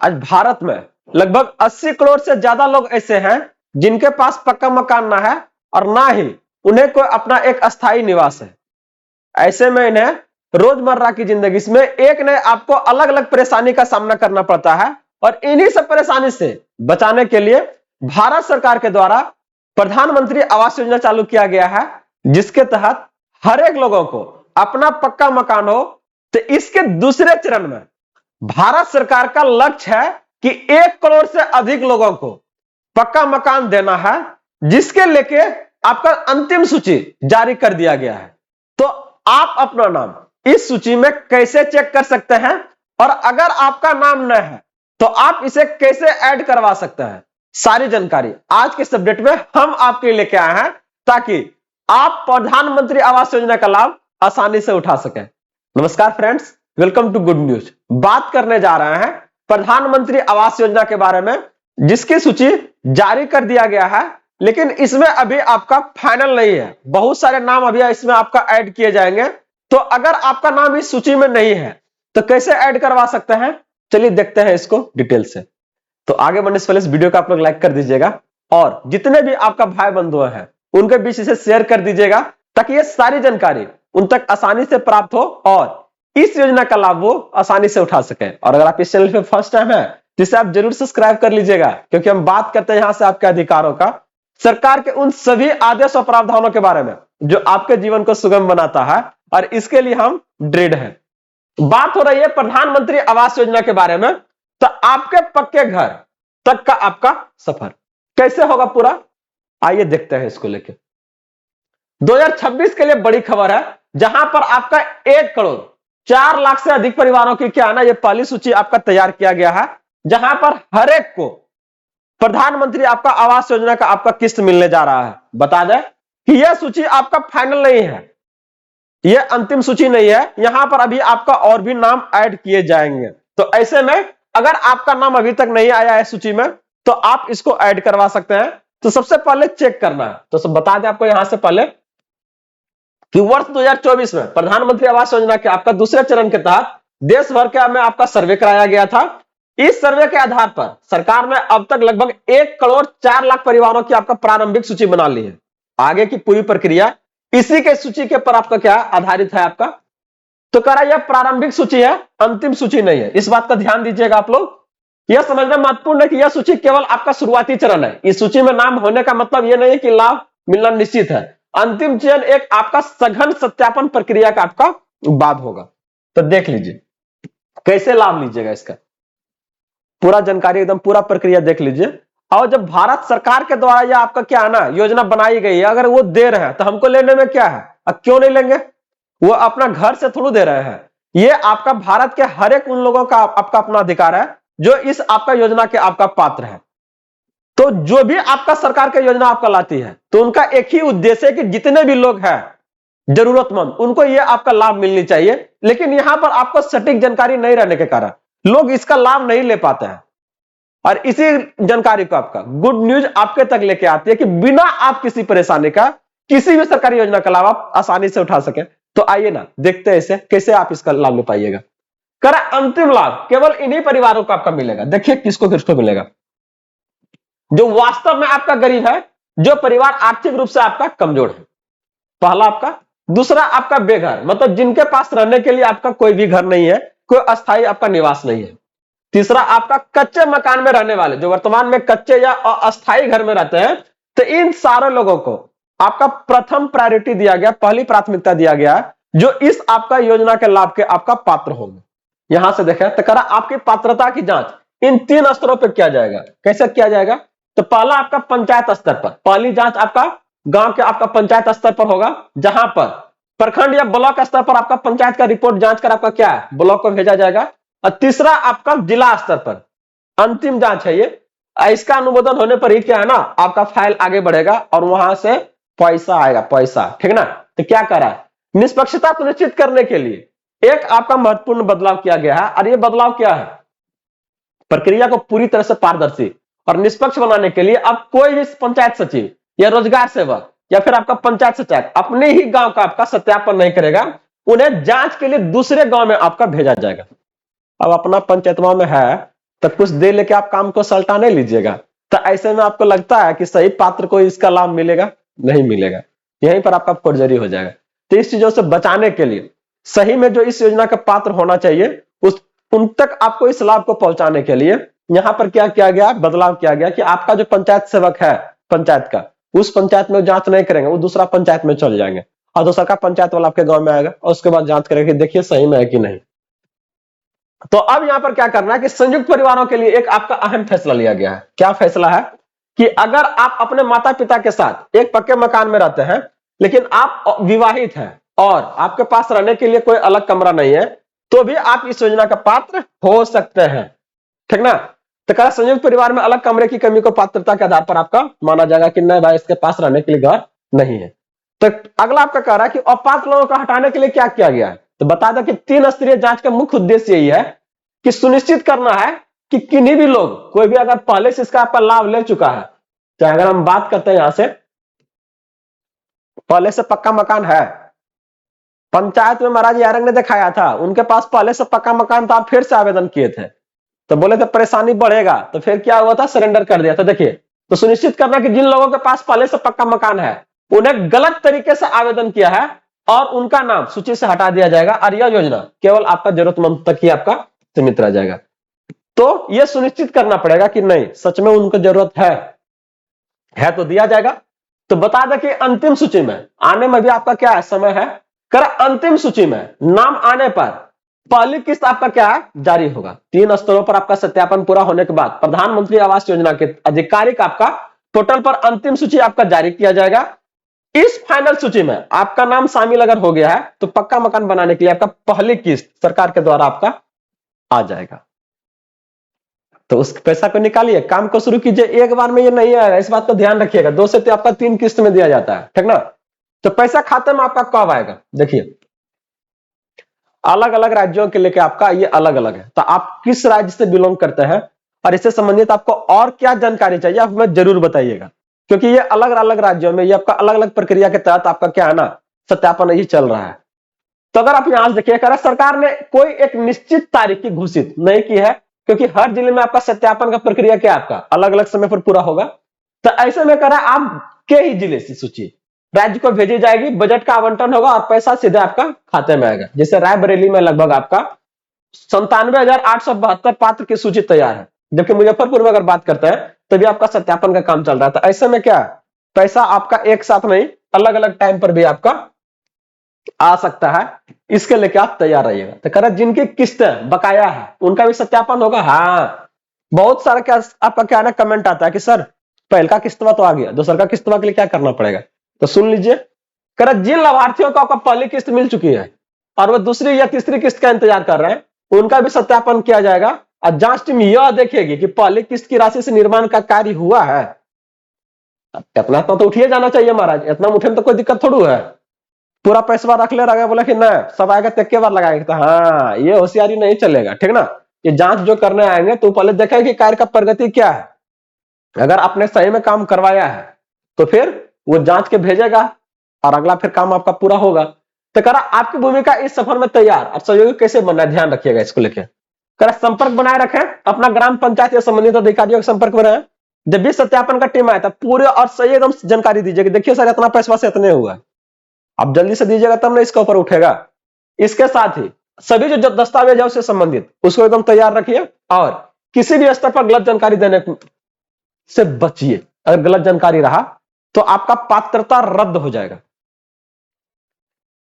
आज भारत में लगभग 80 करोड़ से ज्यादा लोग ऐसे हैं जिनके पास पक्का मकान ना है और ना ही उन्हें कोई अपना एक अस्थायी निवास है। ऐसे में इन्हें रोजमर्रा की जिंदगी में एक न आपको अलग अलग परेशानी का सामना करना पड़ता है और इन्हीं सब परेशानी से बचाने के लिए भारत सरकार के द्वारा प्रधानमंत्री आवास योजना चालू किया गया है, जिसके तहत हर एक लोगों को अपना पक्का मकान हो। तो इसके दूसरे चरण में भारत सरकार का लक्ष्य है कि 1 करोड़ से अधिक लोगों को पक्का मकान देना है, जिसके लेके आपका अंतिम सूची जारी कर दिया गया है। तो आप अपना नाम इस सूची में कैसे चेक कर सकते हैं और अगर आपका नाम न है तो आप इसे कैसे ऐड करवा सकते हैं, सारी जानकारी आज के सब्जेक्ट में हम आपके लिए लेके आए हैं ताकि आप प्रधानमंत्री आवास योजना का लाभ आसानी से उठा सकें। नमस्कार friends, welcome to good news. बात करने जा रहे हैं प्रधानमंत्री आवास योजना के बारे में, जिसकी सूची जारी कर दिया गया है, लेकिन इसमें अभी आपका फाइनल नहीं है। बहुत सारे नाम अभी इसमें आपका ऐड किए जाएंगे। तो अगर आपका नाम इस सूची में नहीं है तो कैसे ऐड करवा सकते हैं, चलिए देखते हैं इसको डिटेल से। तो आगे बढ़ने से पहले इस वीडियो को आप लोग लाइक कर दीजिएगा और जितने भी आपका भाई बंधु हैं उनके बीच इसे शेयर कर दीजिएगा ताकि ये सारी जानकारी उन तक आसानी से प्राप्त हो और इस योजना का लाभ वो आसानी से उठा सके। और अगर आप इस चैनल पे फर्स्ट टाइम है तो इसे आप जरूर सब्सक्राइब कर लीजिएगा, क्योंकि हम बात करते हैं यहां से आपके अधिकारों का, सरकार के उन सभी आदेश और प्रावधानों के बारे में जो आपके जीवन को सुगम बनाता है, और इसके लिए हम दृढ़ हैं। बात हो रही है प्रधानमंत्री आवास योजना के बारे में। तो आपके पक्के घर तक का आपका सफर कैसे होगा पूरा, आइए देखते हैं इसको लेके। 2026 के लिए बड़ी खबर है, जहां पर आपका 1 करोड़ 4 लाख से अधिक परिवारों की क्या है ना, ये पहली सूची आपका तैयार किया गया है, जहां पर हर एक को प्रधानमंत्री आपका आवास योजना का आपका किस्त मिलने जा रहा है। बता दें कि यह सूची आपका फाइनल नहीं है, यह अंतिम सूची नहीं है, यहां पर अभी आपका और भी नाम ऐड किए जाएंगे। तो ऐसे में अगर आपका नाम अभी तक नहीं आया है सूची में तो आप इसको ऐड करवा सकते हैं। तो सबसे पहले चेक करना है, तो सब बता दें आपको यहां से पहले कि वर्ष 2024 में प्रधानमंत्री आवास योजना के आपका दूसरे चरण के तहत देश भर के में आपका सर्वे कराया गया था। इस सर्वे के आधार पर सरकार ने अब तक लगभग 1 करोड़ 4 लाख परिवारों की आपका प्रारंभिक सूची बना ली है। आगे की पूरी प्रक्रिया इसी के सूची के पर आपका क्या आधारित है आपका। तो कह रहा यह प्रारंभिक सूची है, अंतिम सूची नहीं है। इस बात का ध्यान दीजिएगा आप लोग। यह समझना महत्वपूर्ण है कि यह सूची केवल आपका शुरुआती चरण है। इस सूची में नाम होने का मतलब यह नहीं है कि लाभ मिलना निश्चित है। अंतिम चरण एक आपका सघन सत्यापन प्रक्रिया का आपका बाद होगा। तो देख लीजिए कैसे लाभ लीजिएगा, इसका पूरा जानकारी एकदम पूरा प्रक्रिया देख लीजिए। और जब भारत सरकार के द्वारा यह आपका क्या है ना योजना बनाई गई है, अगर वो दे रहे हैं तो हमको लेने में क्या है, अब क्यों नहीं लेंगे। वो अपना घर से थोड़ा दे रहे हैं, ये आपका भारत के हर एक उन लोगों का आपका अपना अधिकार है जो इस आपका योजना के आपका पात्र है। तो जो भी आपका सरकार की योजना आपका लाती है तो उनका एक ही उद्देश्य है कि जितने भी लोग हैं जरूरतमंद उनको ये आपका लाभ मिलनी चाहिए। लेकिन यहां पर आपको सटीक जानकारी नहीं रहने के कारण लोग इसका लाभ नहीं ले पाते हैं, और इसी जानकारी को आपका गुड न्यूज आपके तक लेके आती है कि बिना आप किसी परेशानी का किसी भी सरकारी योजना का लाभ आप आसानी से उठा सके। तो आइए ना देखते हैं इसे कैसे आप इसका लाभ ले पाइएगा। कर अंतिम लाभ केवल इन्हीं परिवारों को आपका मिलेगा। देखिए किसको किसको मिलेगा, जो वास्तव में आपका गरीब है, जो परिवार आर्थिक रूप से आपका कमजोर है, पहला आपका। दूसरा आपका बेघर, मतलब जिनके पास रहने के लिए आपका कोई भी घर नहीं है, कोई अस्थायी आपका निवास नहीं है। तीसरा आपका कच्चे मकान में रहने वाले, जो वर्तमान में कच्चे या अस्थायी घर में रहते हैं। तो इन सारे लोगों को आपका प्रथम प्रायोरिटी दिया गया, पहली प्राथमिकता दिया गया, जो इस आपका योजना के लाभ के आपका पात्र होंगे। यहां से देखें तो करा आपकी पात्रता की जांच इन 3 स्तरों पर किया जाएगा। कैसे किया जाएगा, तो पहला आपका पंचायत स्तर पर, पहली जांच आपका गांव के आपका पंचायत स्तर पर होगा, जहां पर प्रखंड या ब्लॉक स्तर पर आपका पंचायत का रिपोर्ट जांच कर आपका क्या है ब्लॉक को भेजा जाएगा। और तीसरा आपका जिला स्तर पर अंतिम जांच है ये, इसका अनुमोदन होने पर ही क्या है ना आपका फाइल आगे बढ़ेगा और वहां से पैसा आएगा, पैसा, ठीक ना। तो क्या करा है, निष्पक्षता सुनिश्चित करने के लिए एक आपका महत्वपूर्ण बदलाव किया गया है। और ये बदलाव क्या है, प्रक्रिया को पूरी तरह से पारदर्शी और निष्पक्ष बनाने के लिए अब कोई भी पंचायत सचिव या रोजगार सेवक या फिर आपका पंचायत सचिव अपने ही गांव का आपका सत्यापन नहीं करेगा, उन्हें जांच के लिए दूसरे गांव में आपका भेजा जाएगा। अब अपना पंचायतवा में है तो कुछ दे लेके आप काम को सल्टा नहीं लीजिएगा। तो ऐसे में आपको लगता है कि सही पात्र को इसका लाभ मिलेगा, नहीं मिलेगा, यहीं पर आपका फोर्जरी हो जाएगा। तो इस चीजों से बचाने के लिए सही में जो इस योजना का पात्र होना चाहिए उन तक आपको इस लाभ को पहुंचाने के लिए यहां पर क्या किया गया, बदलाव किया गया कि आपका जो पंचायत सेवक है पंचायत का, उस पंचायत में जांच नहीं करेंगे, वो दूसरा पंचायत में चल जाएंगे और दूसरा का पंचायत वाला आपके गांव में आएगा और उसके बाद जांच करेंगे, देखिए सही में है कि नहीं। तो अब यहां पर क्या करना है कि संयुक्त परिवारों के लिए एक आपका अहम फैसला लिया गया है। क्या फैसला है कि अगर आप अपने माता पिता के साथ एक पक्के मकान में रहते हैं लेकिन आप विवाहित हैं और आपके पास रहने के लिए कोई अलग कमरा नहीं है, तो भी आप इस योजना का पात्र हो सकते हैं, ठीक ना। तो कहा संयुक्त परिवार में अलग कमरे की कमी को पात्रता के आधार पर आपका माना जाएगा कि नहीं भाई इसके पास रहने के लिए घर नहीं है। तो अगला आपका कह रहा है कि अपात्र लोगों को हटाने के लिए क्या किया गया है। तो बता दें कि 3 स्तरीय जांच का मुख्य उद्देश्य यही है कि सुनिश्चित करना है कि किन्हीं भी लोग, कोई भी अगर पहले से इसका आपका लाभ ले चुका है, चाहे अगर हम बात करते हैं यहां से पहले से पक्का मकान है, पंचायत में महाराज यारंग ने दिखाया था उनके पास पहले से पक्का मकान था, आप फिर से आवेदन किए थे तो बोले थे परेशानी बढ़ेगा, तो फिर क्या हुआ था, सरेंडर कर दिया था। देखिए, तो सुनिश्चित करना कि जिन लोगों के पास पहले से पक्का मकान है उन्हें गलत तरीके से आवेदन किया है और उनका नाम सूची से हटा दिया जाएगा और यह योजना केवल आपका जरूरतमंद तक ही आपका सीमित रह जाएगा। तो यह सुनिश्चित करना पड़ेगा कि नहीं सच में उनको जरूरत है तो दिया जाएगा। तो बता दें कि अंतिम सूची में आने में भी आपका क्या है, समय है। कर अंतिम सूची में नाम आने पर पहली किस्त आपका क्या है, जारी होगा। 3 स्तरों पर आपका सत्यापन पूरा होने के बाद प्रधानमंत्री आवास योजना के आधिकारिक आपका पोर्टल पर अंतिम सूची आपका जारी किया जाएगा। इस फाइनल सूची में आपका नाम शामिल अगर हो गया है तो पक्का मकान बनाने के लिए आपका पहली किस्त सरकार के द्वारा आपका आ जाएगा। तो उस पैसा को निकालिए, काम को शुरू कीजिए। एक बार में ये नहीं आएगा, इस बात को ध्यान रखिएगा। 2 से आपका 3 किस्त में दिया जाता है, ठीक ना। तो पैसा खाते में आपका कब आएगा, देखिए अलग अलग राज्यों के लेके आपका ये अलग अलग है। तो आप किस राज्य से बिलोंग करते हैं और इससे संबंधित आपको और क्या जानकारी चाहिए आप हमें जरूर बताइएगा, क्योंकि ये अलग अलग राज्यों में ये आपका अलग अलग प्रक्रिया के तहत आपका क्या है ना सत्यापन ही चल रहा है। तो अगर आप यहां से देखिए, सरकार ने कोई एक निश्चित तारीख की घोषित नहीं की है, क्योंकि हर जिले में आपका सत्यापन का प्रक्रिया क्या आपका अलग अलग समय पर पूरा होगा। तो ऐसे में करा आपके ही जिले से सूची राज्य को भेजी जाएगी, बजट का आवंटन होगा और पैसा सीधे आपका खाते में आएगा। जैसे रायबरेली में लगभग आपका 97,872 पात्र की सूची तैयार है, जबकि मुजफ्फरपुर में अगर बात करते हैं तभी आपका सत्यापन का काम चल रहा है। तो ऐसे में क्या पैसा आपका एक साथ नहीं अलग अलग टाइम पर भी आपका आ सकता है, इसके लेके आप तैयार रहिएगा। तो कह रहा जिनकी किस्तें बकाया है उनका भी सत्यापन होगा। हाँ, बहुत सारा क्या आपका क्या ना कमेंट आता है कि सर पहला किस्तवा तो आ गया, दूसरा का किस्तवा के लिए क्या करना पड़ेगा। तो सुन लीजिए, कह रहा जिन लाभार्थियों को आपका पहली किस्त मिल चुकी है और वो दूसरी या तीसरी किस्त का इंतजार कर रहे हैं उनका भी सत्यापन किया जाएगा और जांच टीम यह देखेगी कि पहली किस्त की राशि से निर्माण का कार्य हुआ है। इतना तो उठिए जाना चाहिए महाराज, इतना उठे में तो कोई दिक्कत थोड़ी है। पूरा पैसा रख ले रहा बोला कि ना सब आएगा तो एक बार लगाएगा, तो हाँ ये होशियारी नहीं चलेगा, ठीक ना। ये जांच जो करने आएंगे तो पहले देखें कि कार्य का प्रगति क्या है। अगर आपने सही में काम करवाया है तो फिर वो जांच के भेजेगा और अगला फिर काम आपका पूरा होगा। तो करा आपकी भूमिका इस सफर में तैयार और सहयोगी कैसे बनना है, ध्यान रखिएगा इसको लेकर। करा संपर्क बनाए रखें, अपना ग्राम पंचायत या संबंधित अधिकारियों के संपर्क में रहें। जब भी सत्यापन का टीम आया था पूरे और सही एकदम जानकारी दीजिए कि देखिए सर इतना पैसा से इतने हुआ है, आप जल्दी से दीजिएगा तब ना इसके ऊपर उठेगा। इसके साथ ही सभी जो दस्तावेज है उससे संबंधित उसको एकदम तैयार रखिए और किसी भी स्तर पर गलत जानकारी देने से बचिए। अगर गलत जानकारी रहा तो आपका पात्रता रद्द हो जाएगा।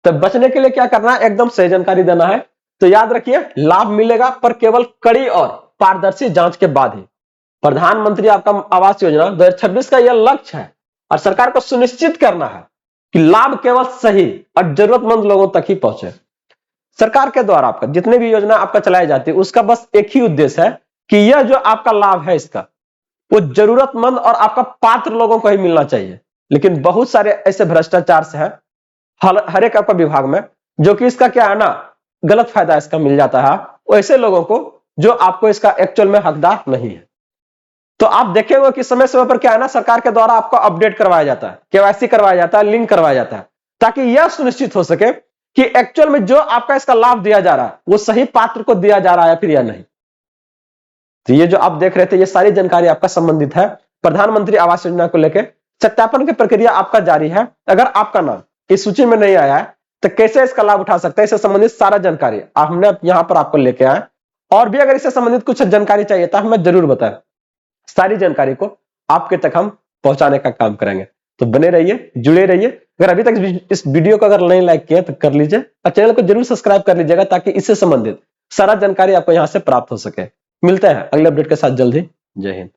तो बचने के लिए क्या करना है, एकदम सही जानकारी देना है। तो याद रखिए लाभ मिलेगा पर केवल कड़ी और पारदर्शी जांच के बाद ही। प्रधानमंत्री आपका आवास योजना 2026 का यह लक्ष्य है और सरकार को सुनिश्चित करना है कि लाभ केवल सही और जरूरतमंद लोगों तक ही पहुंचे। सरकार के द्वारा आपका जितने भी योजना आपका चलाई जाती है उसका बस एक ही उद्देश्य है कि यह जो आपका लाभ है इसका वो जरूरतमंद और आपका पात्र लोगों को ही मिलना चाहिए। लेकिन बहुत सारे ऐसे भ्रष्टाचार से है हर एक आपका विभाग में जो कि इसका क्या है ना गलत फायदा इसका मिल जाता है वैसे लोगों को जो आपको इसका एक्चुअल में हकदार नहीं है। तो आप देखेंगे कि समय समय पर क्या है ना सरकार के द्वारा आपको अपडेट करवाया जाता है, केवाईसी करवाया जाता है, लिंक करवाया जाता है, ताकि यह सुनिश्चित हो सके कि एक्चुअल में जो आपका इसका लाभ दिया जा रहा है वो सही पात्र को दिया जा रहा है फिर या नहीं। तो ये जो आप देख रहे थे, ये सारी जानकारी आपका संबंधित है प्रधानमंत्री आवास योजना को लेकर। सत्यापन की प्रक्रिया आपका जारी है। अगर आपका नाम इस सूची में नहीं आया है तो कैसे इसका लाभ उठा सकते हैं, इससे संबंधित सारा जानकारी हमने यहाँ पर आपको लेके आए। और भी अगर इससे संबंधित कुछ जानकारी चाहिए तो हमें जरूर बताएं, सारी जानकारी को आपके तक हम पहुंचाने का काम करेंगे। तो बने रहिए, जुड़े रहिए। अगर अभी तक इस वीडियो को अगर नहीं लाइक किया तो कर लीजिए और चैनल को जरूर सब्सक्राइब कर लीजिएगा, ताकि इससे संबंधित सारा जानकारी आपको यहां से प्राप्त हो सके। मिलते हैं अगले अपडेट के साथ जल्द ही। जय हिंद।